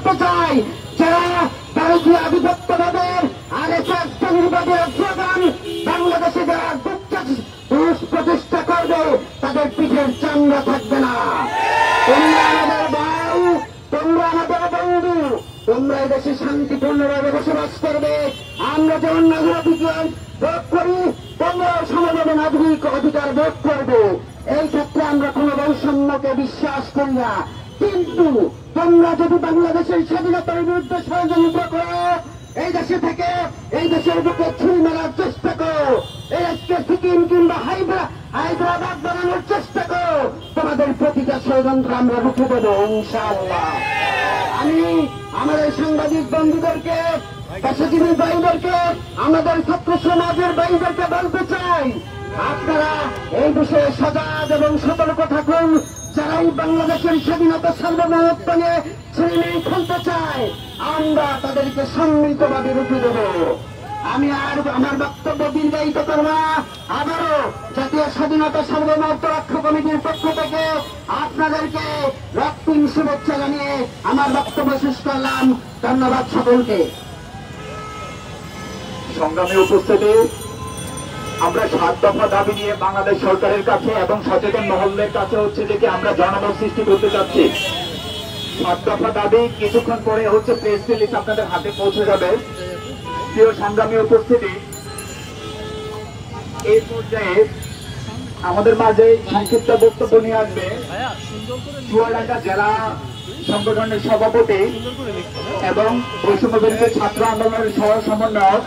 করতে চাই, যারা ভারতীয় আধিপত্যবাদের আরএসএস জঙ্গিবাদের স্লোগান বাংলাদেশে যারা প্রতিষ্ঠা করবে তাদের পিঠের চামড়া থাকবে না। তোমরা আমাদের ভাই, তোমরা আমাদের বন্ধু, তোমরা এই দেশে শান্তিপূর্ণভাবে বসবাস করবে। আমরা যেমন নাগরিক অধিকার ভোগ করি, তোমরাও সমাজে নাগরিক অধিকার ভোগ করবে। এই ক্ষেত্রে আমরা কোন বৈষম্যকে বিশ্বাস করি না। কিন্তু তোমরা যদি বাংলাদেশের স্বাধীনতার বিরুদ্ধে ষড়যন্ত্র করো, এই দেশে থেকে এই দেশের বুকে ছুরি মারার চেষ্টা করো, এই আজকে সিকিম কিংবা হায়দ্রাবাদ বানানোর চেষ্টা করো, তোমাদের প্রতিটা ষড়যন্ত্র আমরা রুখে দেবো ইনশাআল্লাহ। আমি আমাদের সাংবাদিক বন্ধুদেরকে, পেশাজীবী ভাইদেরকে, আমাদের ছাত্র সমাজের ভাইদেরকে বলতে চাই, আপনারা এই বিষয়ে সজাগ এবং সতর্ক থাকুন। যারাই বাংলাদেশের স্বাধীনতা সার্বভৌমত্ব নিয়ে ছিনিমিনি খুলতে চায়, আমরা তাদেরকে সম্মিলিতভাবে রুখে দেব। আমি আর আমার বক্তব্য দীর্ঘায়িত করব না। আবারও জাতীয় স্বাধীনতা সার্বভৌমত্ব রক্ষা কমিটির পক্ষ থেকে আপনাদেরকে রক্তিম শুভেচ্ছা জানিয়ে আমার বক্তব্য শেষ করলাম। ধন্যবাদ সকলকে। সংগ্রামী উপস্থিতি, আমরা 7 দফা দাবি নিয়ে বাংলাদেশ সরকারের কাছে এবং সচেতন মহলের কাছে হচ্ছে যে আমরা জনমত সৃষ্টি করতে চাচ্ছি। 7 দফা দাবি কিছুক্ষণ পরে হচ্ছে প্রেস রিলিজ আপনাদের হাতে পৌঁছে যাবে। প্রিয় সংগ্রামী উপস্থিতি, এই পর্যায়ে আমাদের মাঝে সংক্ষিপ্ত বক্তব্য নিয়ে আসবে চুয়াডাঙ্গা জেলা সংগঠনের সভাপতি এবং বৈষম্য বিরোধী ছাত্র আন্দোলনের সহ সমন্বয়ক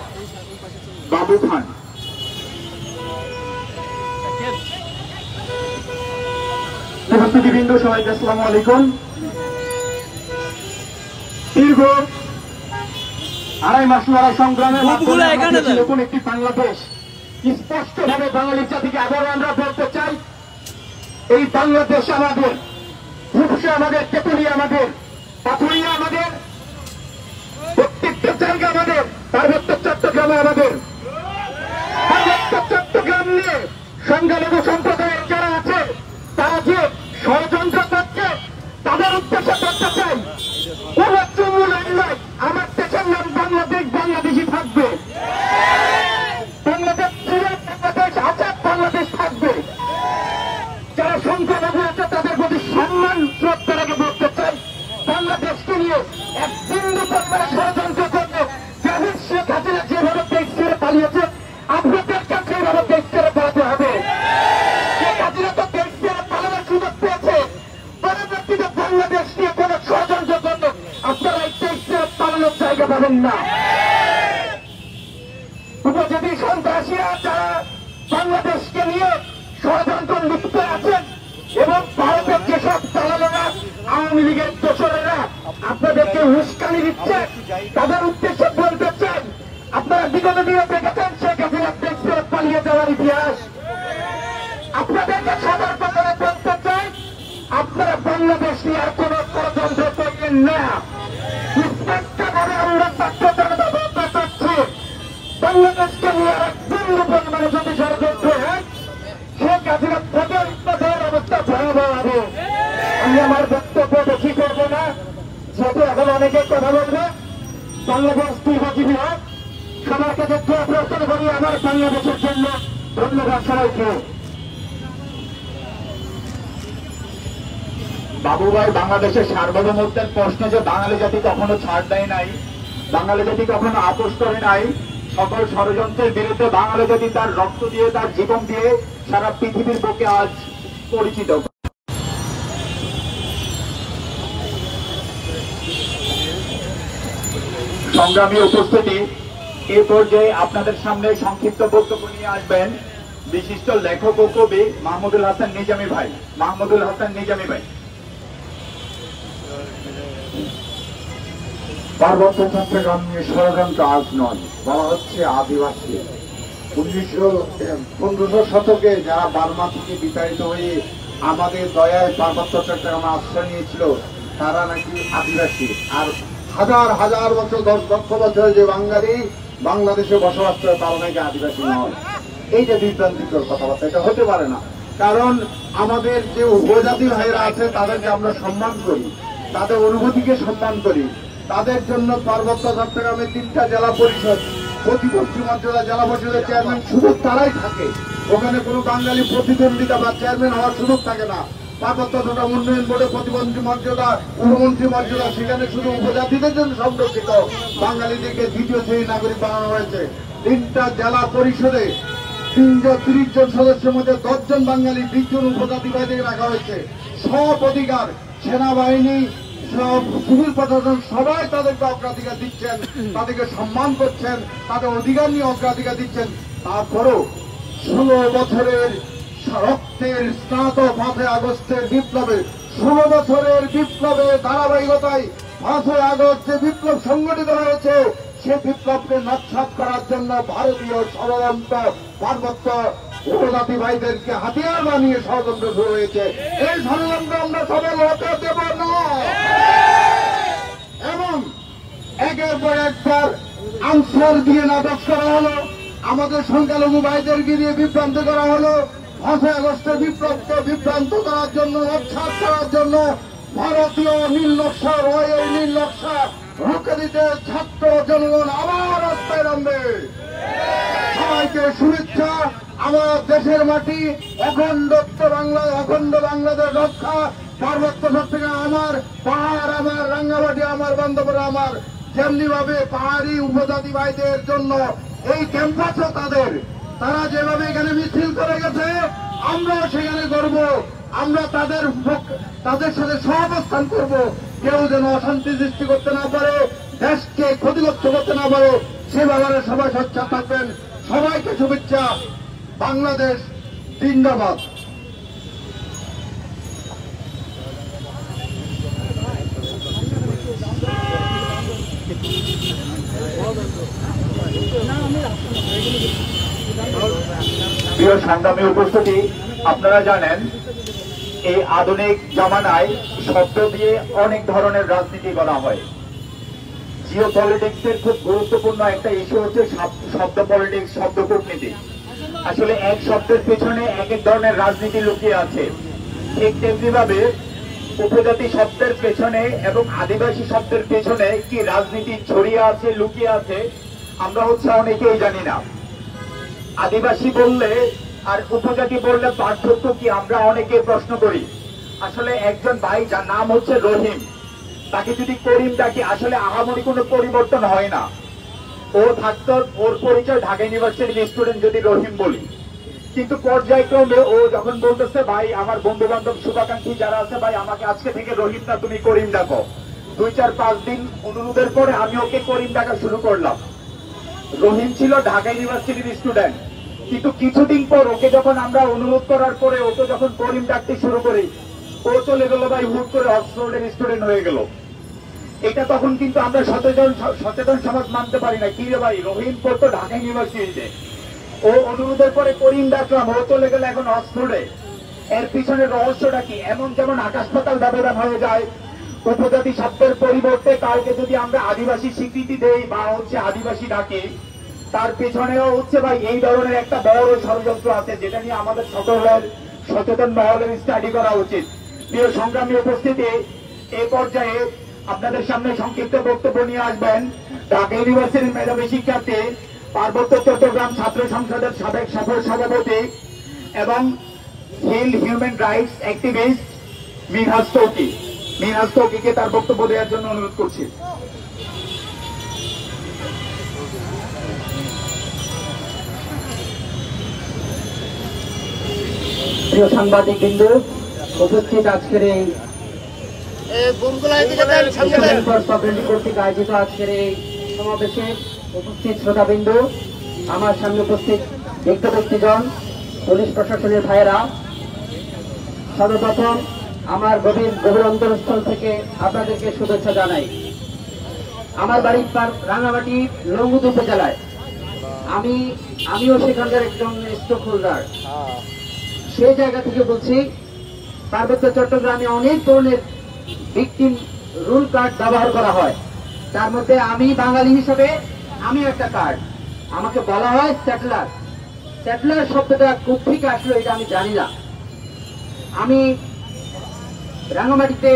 বাবু খান। উপস্থিতিবৃন্দ সবাইকে আসসালামু আলাইকুম। দীর্ঘ 2.5 মাস লড়াই সংগ্রামের মাধ্যমে নতুন একটি বাংলাদেশ স্পষ্টভাবে বাঙালি জাতিকে আবারও আমরা বলতে চাই, এই বাংলাদেশ আমাদের, ভূষা আমাদের, তেতুলিয়া আমাদের, পাথুরিয়া আমাদের, প্রত্যেকটা জায়গা আমাদের, পার্বত্য চট্টগ্রামে আমাদের। পার্বত্য চট্টগ্রাম নিয়ে সংখ্যালঘু সম্প্রদায়ের যারা আছে তারা যে ষড়যন্ত্র করছে তাদের উদ্দেশ্যে করতে চাই, কোন চুমুল নয়, আমার দেশের নাম বাংলাদেশ, বাংলাদেশই থাকবে। বাংলাদেশ বাংলাদেশ আজাদ বাংলাদেশ থাকবে। যারা সংখ্যালঘু আছে তাদের প্রতি সম্মান শ্রদ্ধা রেখে বলতে চাই, বাংলাদেশকে নিয়ে এক বিন্দু পরিমাণে ষড়যন্ত্র করবে। জাহিদ শেখ হাসিনা যেভাবে দেশ ছেড়ে পালিয়েছে, আপনাদের কাছে এইভাবে দেশ ছেড়ে পালাতে হবে। শেখ হাসিনা তো দেশ ছেড়ে পালানোর সুযোগ পেয়েছে, পরবর্তীতে বাংলাদেশ নিয়ে কোন ষড়যন্ত্র করলে আপনারা এই দেশ ছেড়ে পালানোর জায়গা পাবেন না। উপজাতি সন্ত্রাসীরা যারা বাংলাদেশকে নিয়ে ষড়যন্ত্র লিপ্ত আছেন এবং ভারতের যেসব দালালেরা, আওয়ামী লীগের দোসরেরা আপনাদেরকে উস্কানি দিচ্ছে, তাদের উদ্দেশ্যে বলতে চান, আপনারা বিগত দিনে দেখেছেন শেখ হাসিনা দেশ ছেড়ে পালিয়ে যাওয়ার ইতিহাস। আপনাদেরকে সতর্ক করে বলতে চাই, আপনারা বাংলাদেশ নিয়ে আর কোন ষড়যন্ত্র করবেন না। স্পষ্টভাবে আমরা বাধ্যতামূলক বলতে চাচ্ছি, বাংলাদেশকে নিয়ে আর এক বিন্দু পরিমাণে যদি ষড়যন্ত্র হয়, শেখ হাসিনা প্রতিরোধের অবস্থা ভয়াবহ হবে। আমি আমার বক্তব্য বেশি করবো না, যেহেতু এখন অনেকে কথা বলবে। বাংলাদেশ দীর্ঘজীবী হোক, সবার কাছে প্রার্থনা করি আমার বাংলাদেশের জন্য। ধন্যবাদ সবাইকে। বাবু ভাই, বাংলাদেশের সার্বভৌমত্বের প্রশ্নে যে বাঙালি জাতি কখনো ছাড় দেয় নাই, বাঙালি জাতি কখনো আপোষ করে নাই, সকল ষড়যন্ত্রের বিরুদ্ধে বাঙালি জাতি তার রক্ত দিয়ে, তার জীবন দিয়ে সারা পৃথিবীর বুকে আজ পরিচিত। সংগ্রামী উপস্থিতি, এ পর্যায়ে আপনাদের সামনে সংক্ষিপ্ত বক্তব্য নিয়ে আসবেন বিশিষ্ট লেখক ও কবি মাহমুদুল হাসান নিজামী ভাই। মাহমুদুল হাসান নিজামী ভাই। পার্বত্য চট্টগ্রাম নিয়ে ষড়যন্ত্র আজ নয়, বলা হচ্ছে আদিবাসী। 1500 শতকে যারা বার্মা থেকে বিতাড়িত হয়ে আমাদের দয়ায় পার্বত্য চট্টগ্রামে আশ্রয় নিয়েছিল তারা নাকি আদিবাসী। আর হাজার হাজার বছর, 10 লক্ষ বছর যে বাঙালি বাংলাদেশে বসবাস করে তারা নাকি আদিবাসী নয়। এই যে বিভ্রান্তিকর কথাবার্তা, এটা হতে পারে না। কারণ আমাদের যে উপজাতি ভাইরা আছে তাদেরকে আমরা সম্মান করি, তাদের অনুভূতিকে সম্মান করি। তাদের জন্য পার্বত্য চট্টগ্রামে 3টা জেলা পরিষদ, প্রতিপক্ষী মর্যাদা জেলা পরিষদের চেয়ারম্যান শুধু তারাই থাকে। ওখানে কোনো বাঙালি প্রতিদ্বন্দ্বিতা বা চেয়ারম্যান হওয়ার সুযোগ থাকে না। পার্বত্য চট্টগ্রাম উন্নয়ন বোর্ডে প্রতিমন্ত্রী মর্যাদা, উপমন্ত্রী মর্যাদা, সেখানে শুধু উপজাতিদের জন্য সংরক্ষিত, বাঙালিদেরকে দ্বিতীয় শ্রেণীর নাগরিক বানানো হয়েছে। 3টা জেলা পরিষদে 30 জন সদস্যের মধ্যে 10 জন বাঙালি, 20 জন উপজাতি ভাইদের রাখা হয়েছে। সব অধিকার সেনাবাহিনী, সব সিভিল প্রশাসন সবাই তাদেরকে অগ্রাধিকার দিচ্ছেন, তাদেরকে সম্মান করছেন, তাদের অধিকার নিয়ে অগ্রাধিকার দিচ্ছেন। তারপরও 16 বছরের রক্তের স্নাত 5 আগস্টের বিপ্লবে, 16 বছরের বিপ্লবের ধারাবাহিকতায় 5 আগস্ট যে বিপ্লব সংগঠিত হয়েছে, সে বিপ্লবকে নস্যাৎ করার জন্য ভারতীয় ষড়যন্ত্র পার্বত্য উপজাতি ভাইদেরকে হাতিয়ার বানিয়ে ষড়যন্ত্র শুরু হয়েছে। এই ষড়যন্ত্র আমরা সফল হতে দেব না। এবং একের পর একবার আনসার দিয়ে নাটক করা হলো, আমাদের সংখ্যালঘু ভাইদেরকে দিয়ে বিভ্রান্ত করা হলো। 5 আগস্টের বিপ্লবকে বিভ্রান্ত করার জন্য, নস্যাৎ করার জন্য ভারতীয় নীল নকশা, রয়ের নীল নকশা রুখে দিতে ছাত্র জনগণ আবার রাস্তায় নামবে। সবাইকে শুভেচ্ছা। আমার দেশের মাটি, অখণ্ডত্ব বাংলা, অখণ্ড বাংলাদেশ রক্ষা, পার্বত্য চট্টগ্রাম আমার, পাহাড় আমার, রাঙ্গামাটি আমার, বান্দরবান আমার। যেমনি ভাবে পাহাড়ি উপজাতি ভাইদের জন্য এই ক্যাম্পাসও তাদের, তারা যেভাবে এখানে মিছিল করে গেছে, আমরাও সেখানে করব। আমরা তাদের সাথে সহাবস্থান করব। কেউ যেন অশান্তি সৃষ্টি করতে না পারে, দেশকে ক্ষতিগ্রস্ত করতে না পারে, সে ব্যাপারে সবাই সোচ্চার থাকবেন। সবাইকে শুভেচ্ছা। বাংলাদেশ জিন্দাবাদ। প্রিয় সংগ্রামী উপস্থিতি, আপনারা জানেন এই আধুনিক জামানায় শব্দ দিয়ে অনেক ধরনের রাজনীতি করা হয়। জিও পলিটিক্সের খুব গুরুত্বপূর্ণ একটা ইস্যু হচ্ছে শব্দ পলিটিক্স, শব্দ কূটনীতি। আসলে এক শব্দের পেছনে এক এক ধরনের রাজনীতি লুকিয়ে আছে। ঠিক তেমনি ভাবে উপজাতি শব্দের পেছনে এবং আদিবাসী শব্দের পেছনে কি রাজনীতি ছড়িয়ে আছে, লুকিয়ে আছে, আমরা অনেকেই জানি না। আদিবাসী বললে আর উপজাতি বললে পার্থক্য কি আমরা অনেকে প্রশ্ন করি। আসলে একজন ভাই যার নাম হচ্ছে রহিম, তাকে যদি করিম ডাকি আসলে আহামরি কোনো পরিবর্তন হয় না। ও থাকতো, ওর পরিচয় ঢাকা ইউনিভার্সিটির স্টুডেন্ট যদি রহিম বলি, কিন্তু পর্যায়ক্রমে ও যখন বলতেছে ভাই আমার বন্ধু বান্ধব শুভাকাঙ্ক্ষী যারা আছে, ভাই আমাকে আজকে থেকে রহিম না তুমি করিম ডাকো, 2-4-5 দিন অনুরোধের পরে আমি ওকে করিম ডাকা শুরু করলাম। রহিম ছিল ঢাকা ইউনিভার্সিটির স্টুডেন্ট, কিন্তু কিছুদিন পর ওকে যখন আমরা অনুরোধ করার পরে ওকে যখন করিম ডাকতে শুরু করি, ও চলে গেল ভাই হুট করে অক্সফোর্ডের স্টুডেন্ট হয়ে গেল। এটা তখন কিন্তু আমরা সচেতন সমাজ মানতে পারি না। কি রে ভাই, রহিম পড়তো ঢাকা ইউনিভার্সিটিতে, ও অনুরোধের পরে করিম ডাকলাম, ও চলে গেল এখন অক্সফোর্ডে। এর পিছনে রহস্যটা কি? এমন যেমন আকাশ পাতাল ব্যবধান হয়ে যায়। উপজাতি শব্দের পরিবর্তে কাউকে যদি আমরা আদিবাসী স্বীকৃতি দেই বা আদিবাসী ডাকি, তার পেছনেও ভাই এই ধরনের একটা বড় ষড়যন্ত্র আছে, যেটা নিয়ে আমাদের সকলের সচেতন মহলের স্টাডি করা উচিত। প্রিয় সংগ্রামী উপস্থিতি, এই পর্যায়ে আপনাদের সামনে সংক্ষিপ্ত বক্তব্য নিয়ে আসবেন ঢাকা ইউনিভার্সিটির মেধাবী শিক্ষার্থী, পার্বত্য চট্টগ্রাম ছাত্র সংসদের সাবেক সফল সভাপতি এবং hill human rights activist Minhaj Tauki. Minhaj তৌকিকে তার বক্তব্য দেওয়ার জন্য অনুরোধ করছি। প্রিয় সাংবাদিক বিন্দু, উপস্থিত আজকের এই কর্তৃক আয়োজিত আজকের এই সমাবেশে উপস্থিত শ্রোতাবিন্দু, আমার সামনে উপস্থিত ব্যক্তিজন, পুলিশ প্রশাসনের ভাইয়েরা, সর্বপ্রথম আমার গভীর অন্তরস্থল থেকে আপনাদেরকে শুভেচ্ছা জানাই। আমার বাড়ি রাঙামাটি লঙ্গুদ উপজেলায়, আমিও সেখানকার একজন স্টক হোল্ডার। সেই জায়গা থেকে বলছি, পার্বত্য চট্টগ্রামে অনেক ধরনের ভিকটিম রুল কার্ড ব্যবহার করা হয়। তার মধ্যে আমি বাঙালি হিসেবে আমি একটা কার্ড, আমাকে বলা হয় সেটলার। সেটলার শব্দটা কোথা থেকে আসলো এটা আমি জানি না। আমি রাঙামাটিতে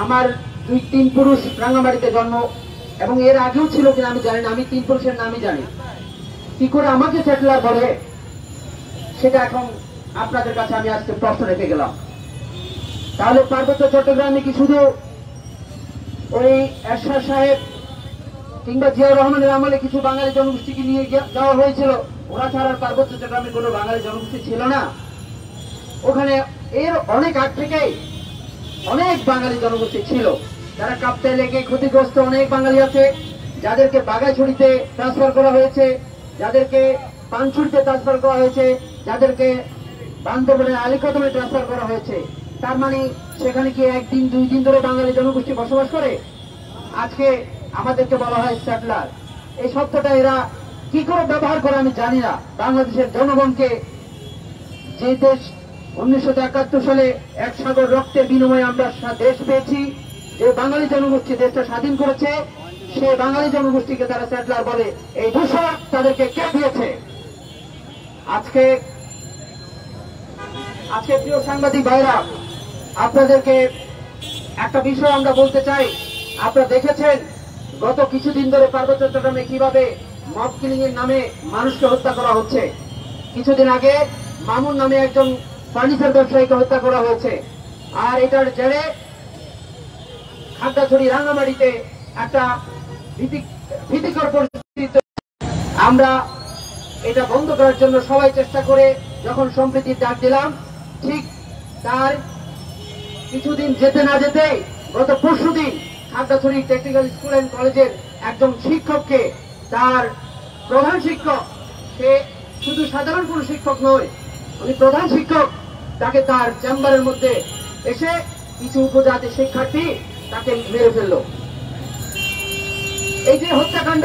আমার তিন পুরুষ রাঙ্গামাটিতে জন্ম, এবং এর আগেও ছিল কিনা আমি জানি না, আমি তিন পুরুষের নামই জানি। কি করে আমাকে সেটেলার বলে সেটা এখন আপনাদের কাছে আমি আজকে প্রশ্ন রেখে গেলাম। তাহলে পার্বত্য চট্টগ্রামে কি শুধু ওই এরশাদ সাহেব কিংবা জিয়াউর রহমানের আমলে কিছু বাঙালি জনগোষ্ঠীকে নিয়ে যাওয়া হয়েছিল? ওরা ছাড়া পার্বত্য চট্টগ্রামে কোনো বাঙালি জনগোষ্ঠী ছিল না। ওখানে এর অনেক আগ থেকেই অনেক বাঙালি জনগোষ্ঠী ছিল, যারা কাপ্তাই লেগে ক্ষতিগ্রস্ত অনেক বাঙালি আছে, যাদেরকে বাগাইছড়িতে ট্রান্সফার করা হয়েছে, যাদেরকে পানছড়িতে ট্রান্সফার করা হয়েছে, যাদেরকে বান্দরবানের আলীকদমে ট্রান্সফার করা হয়েছে। তার মানে সেখানে কি একদিন দুই দিন ধরে বাঙালি জনগোষ্ঠী বসবাস করে? আজকে আমাদেরকে বলা হয় সেটলার। এই শব্দটা এরা কি করে ব্যবহার করে আমি জানি না। বাংলাদেশের জনগণকে যে দেশ 1971 সালে এক সাগর রক্তের বিনিময়ে আমরা দেশ পেয়েছি, যে বাঙালি জনগোষ্ঠী দেশটা স্বাধীন করেছে, সে বাঙালি জনগোষ্ঠীকে তারা সেটলার বলে। এই দোষক তাদেরকে কে দিয়েছে? আজকে প্রিয় সাংবাদিক ভাইরা, আপনাদেরকে একটা বিষয় আমরা বলতে চাই। আপনারা দেখেছেন গত কিছুদিন ধরে পার্বত্য চট্টগ্রামে কিভাবে মব কিলিং এর নামে মানুষকে হত্যা করা হচ্ছে। কিছুদিন আগে মামুন নামে একজন ফার্নিচার ব্যবসায়ীকে হত্যা করা হয়েছে। আর এটার জেরে খাগড়াছড়ি রাঙ্গামাটিতে একটা ভীতিকর পরিস্থিতি। আমরা এটা বন্ধ করার জন্য সবাই চেষ্টা করে যখন সম্প্রীতির ডাক দিলাম, ঠিক তার কিছুদিন যেতে না যেতে গত পরশুদিন খাগড়াছড়ি টেকনিক্যাল স্কুল অ্যান্ড কলেজের একজন শিক্ষককে, তার প্রধান শিক্ষক, সে শুধু সাধারণ কোন শিক্ষক নয়, উনি প্রধান শিক্ষক, তাকে তার চেম্বারের মধ্যে এসে কিছু উপজাতি শিক্ষার্থী তাকে মেরে ফেলল। এই যে হত্যাকাণ্ড,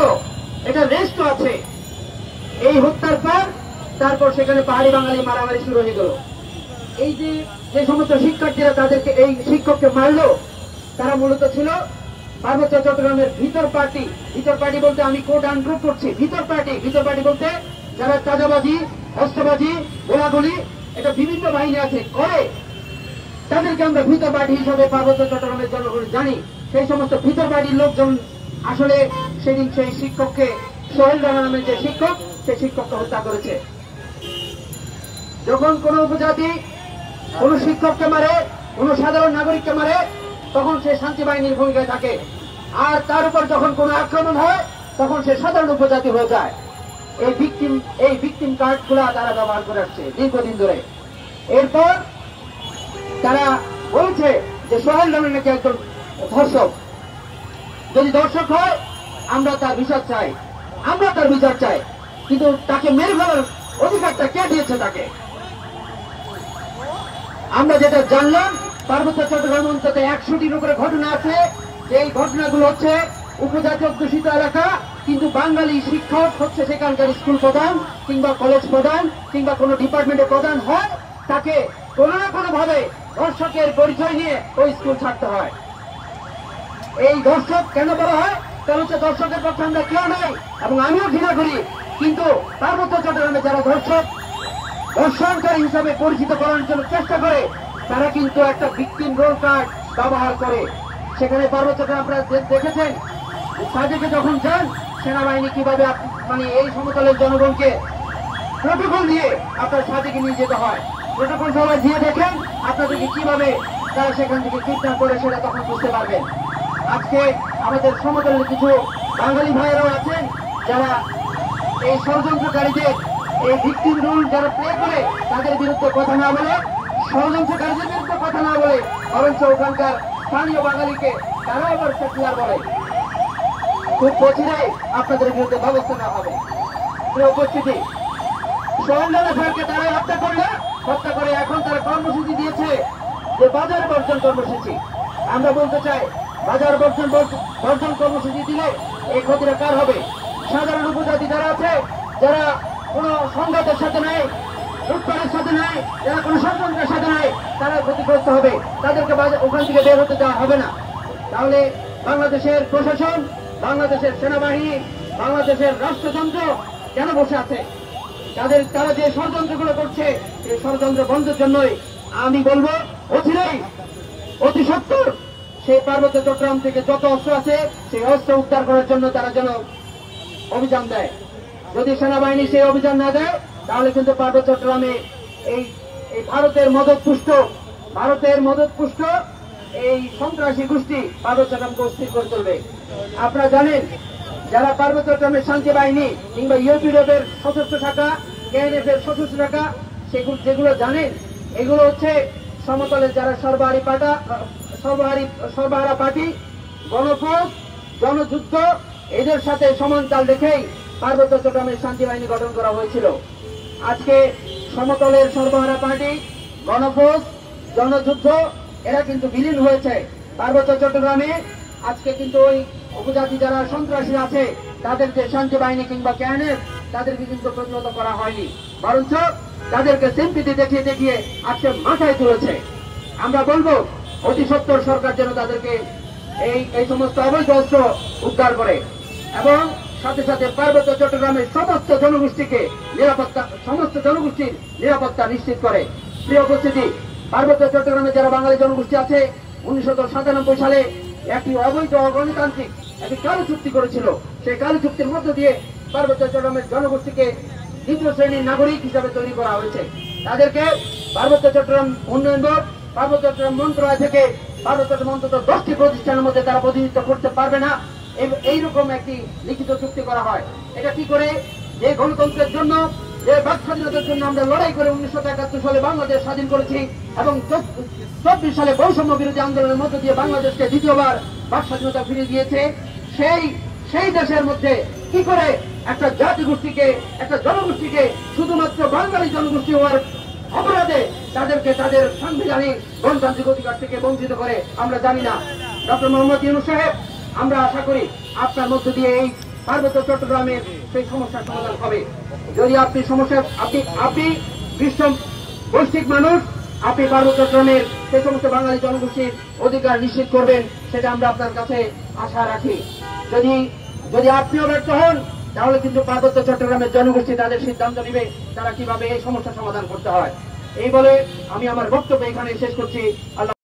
এটা রেস্ট আছে। এই হত্যার পর তারপর সেখানে পাহাড়ি বাঙালি মারামারি শুরু হয়ে গেল। এই যে সমস্ত শিক্ষার্থীরা তাদেরকে এই শিক্ষককে মারলো, তারা মূলত ছিল পার্বত্য চট্টগ্রামের ভিতর পার্টি। ভিতর পার্টি বলতে আমি কোড আনকোড করছি, ভিতর পার্টি বলতে যারা চাঁদাবাজি, অস্ত্রবাজি, গোলাগুলি, এটা বিভিন্ন বাহিনী আছে করে, তাদেরকে আমরা ভিতর পার্টি হিসাবে পার্বত্য চট্টগ্রামের জনগণ জানি। সেই সমস্ত ভিতর পার্টির লোকজন আসলে সেদিন সেই শিক্ষককে, সোহেল রানা নামের যে শিক্ষক, সেই শিক্ষককে হত্যা করেছে। যখন কোন উপজাতি কোন শিক্ষককে মারে, কোন সাধারণ নাগরিককে মারে, তখন সে শান্তি বাহিনীর ভূমিকায় থাকে। আর তার উপর যখন কোন আক্রমণ হয়, তখন সে সাধারণ উপজাতি হয়ে যায়। এই ভিকটিম কার্ড গুলা তারা ব্যবহার করে আসছে দীর্ঘদিন ধরে। এরপর তারা বলছে যে সোহেল রানা নাকি একজন ধর্ষক। যদি ধর্ষক হয় আমরা তার বিচার চাই, আমরা তার বিচার চাই, কিন্তু তাকে মেরে ফেলার অধিকারটা কে দিয়েছে তাকে? আমরা যেটা জানলাম, পার্বত্য চট্টগ্রাম অন্তত 100টির উপরে ঘটনা আছে। এই ঘটনাগুলো হচ্ছে উপজাতি অধ্যুষিত এলাকা, কিন্তু বাঙালি শিক্ষক হচ্ছে সেখানকার স্কুল প্রধান কিংবা কলেজ প্রধান কিংবা কোনো ডিপার্টমেন্টের প্রধান হয়, তাকে কোনো না কোনো ভাবে দর্শকের পরিচয় নিয়ে ওই স্কুল ছাড়তে হয়। এই দর্শক কেন বলা হয়? কারণ হচ্ছে দর্শকের পক্ষে আমরা কেউ নেই, এবং আমিও ঘৃণা করি। কিন্তু পার্বত্য চট্টগ্রামে যারা দর্শনকারী হিসাবে পরিচিত করার জন্য চেষ্টা করে, তারা কিন্তু একটা ভিকটিম রোল কার্ড ব্যবহার করে। সেখানে পার্বত্য চট্টগ্রাম আপনারা দেখেছেন, সাজেকে যখন যান, সেনাবাহিনী কিভাবে মানে এই সমতলের জনগণকে প্রোটোকল দিয়ে আপনার সাজেকে নিয়ে যেতে হয়। প্রোটোকল সবাই দিয়ে দেখেন আপনাদেরকে কিভাবে তারা সেখান থেকে কিডন্যাপ করে, সেটা তখন বুঝতে পারবেন। আজকে আমাদের সমতলের কিছু বাঙালি ভাইয়েরাও আছেন যারা এই ষড়যন্ত্রকারীদের এই ভিকটিম রুল যারা প্লে করে, তাদের বিরুদ্ধে কথা না বলে, ষড়যন্ত্রকারীদের বিরুদ্ধে কথা না বলে, বরঞ্চ ওখানকার স্থানীয় বাঙালিকে তারা আবার সেকুলার বলে। খুব বছিরাই আপনাদের বিরুদ্ধে ব্যবস্থা নেওয়া হবে। উপস্থিতি সোহেল রানা স্যারকে তারা হত্যা করে এখন তারা কর্মসূচি দিয়েছে যে বাজার বর্জন কর্মসূচি। আমরা বলতে চাই, বাজার বর্জন কর্মসূচি দিলে এই ক্ষতিটা কার হবে? সাধারণ উপজাতি যারা আছে, যারা কোনো সংঘাতের সাথে নাই, উৎপাদের সাথে নাই, যারা কোনো ষড়যন্ত্রের সাথে নাই, তারা ক্ষতিগ্রস্ত হবে। তাদেরকে ওখান থেকে বের হতে দেওয়া হবে না। তাহলে বাংলাদেশের প্রশাসন, বাংলাদেশের সেনাবাহিনী, বাংলাদেশের রাষ্ট্রযন্ত্র কেন বসে আছে? তারা যে ষড়যন্ত্রগুলো করছে, এই ষড়যন্ত্র বন্ধের জন্যই আমি বলবো অতি সত্বর সেই পার্বত্য চট্টগ্রাম থেকে যত অস্ত্র আছে সেই অস্ত্র উদ্ধার করার জন্য তারা যেন অভিযান দেয়। যদি সেনাবাহিনী সেই অভিযান না দেয় তাহলে কিন্তু পার্বত্য চট্টগ্রামে এই ভারতের মদতপুষ্ট এই সন্ত্রাসী গোষ্ঠী পার্বত্য চট্টগ্রামকে অস্থির করে তুলবে। আপনারা জানেন যারা পার্বত্য চট্টগ্রামের শান্তি বাহিনী কিংবা ইউপিডিএফের সশস্ত্র শাখা, কেএনএফ এর সশস্ত্র শাখা, যেগুলো জানেন এগুলো হচ্ছে সমতলের যারা সর্বহারা পার্টি, গণফোর্স, জনযুদ্ধ, এদের সাথে সমান তাল রেখেই পার্বত্য চট্টগ্রামের শান্তি বাহিনী গঠন করা হয়েছিল। আজকে সমতলের সর্বহারা পার্টি, গণফোর্স, জনযুদ্ধ এরা কিন্তু বিলীন হয়েছে পার্বত্য চট্টগ্রামে। আজকে কিন্তু ওই উপজাতি যারা সন্ত্রাসী আছে তাদের যে শান্তি বাহিনী কিংবা কেএনএফ তাদেরকে কিন্তু প্রতিহত করা হয়নি, বরঞ্চ তাদেরকে সিম্পিতি দেখিয়ে দেখিয়ে আজকে মাথায় তুলেছে। আমরা বলবো অতি সত্বর সরকার যেন তাদেরকে এই সমস্ত অবৈধ অস্ত্র উদ্ধার করে এবং সাথে সাথে পার্বত্য চট্টগ্রামের সমস্ত জনগোষ্ঠীর নিরাপত্তা নিশ্চিত করে। প্রিয় উপস্থিতি, পার্বত্য চট্টগ্রামে যারা বাঙালি জনগোষ্ঠী আছে 1997 সালে একটি অবৈধ গণতান্ত্রিক একটি কালো চুক্তি করেছিল। সেই কালো চুক্তির মধ্য দিয়ে পার্বত্য চট্টগ্রামের জনগোষ্ঠীকে দ্বিতীয় শ্রেণীর নাগরিক হিসাবে তৈরি করা হয়েছে। তাদেরকে পার্বত্য চট্টগ্রাম উন্নয়ন বোর্ড, পার্বত্য চট্টগ্রাম মন্ত্রণালয় থেকে পার্বত্য চট্টগ্রাম অন্তত 10টি প্রতিষ্ঠানের মধ্যে তারা প্রতিনিধিত্ব করতে পারবে না, এইরকম একটি লিখিত চুক্তি করা হয়। এটা কি করে? যে গণতন্ত্রের জন্য, যে বাক স্বাধীনতার জন্য আমরা লড়াই করে 1971 সালে বাংলাদেশ স্বাধীন করেছি এবং 24 সালে বৈষম্য বিরোধী আন্দোলনের মধ্য দিয়ে বাংলাদেশকে দ্বিতীয়বার বাক স্বাধীনতা ফিরিয়ে দিয়েছে, সেই দেশের মধ্যে কি করে একটা জাতিগোষ্ঠীকে, একটা জনগোষ্ঠীকে শুধুমাত্র বাঙালি জনগোষ্ঠী হওয়ার অপরাধে তাদেরকে তাদের সাংবিধানিক গণতান্ত্রিক অধিকার থেকে বঞ্চিত করে আমরা জানি না। ডক্টর মোহাম্মদ ইউনূস সাহেব, আমরা আশা করি আপনার মধ্য দিয়ে এই পার্বত্য চট্টগ্রামের সেই সমস্যার সমাধান হবে। যদি আপনি বিশ্ব বৈশ্বিক মানুষ, আপনি পার্বত্য চট্টগ্রামের সেই সমস্ত বাঙালি জনগোষ্ঠীর অধিকার নিশ্চিত করবেন, সেটা আমরা আপনার কাছে আশা রাখি। যদি আপনিও ব্যর্থ হন তাহলে কিন্তু পার্বত্য চট্টগ্রামের জনগোষ্ঠী তাদের সিদ্ধান্ত নেবে তারা কিভাবে এই সমস্যার সমাধান করতে হয়। এই বলে আমি আমার বক্তব্য এখানে শেষ করছি। আল্লাহ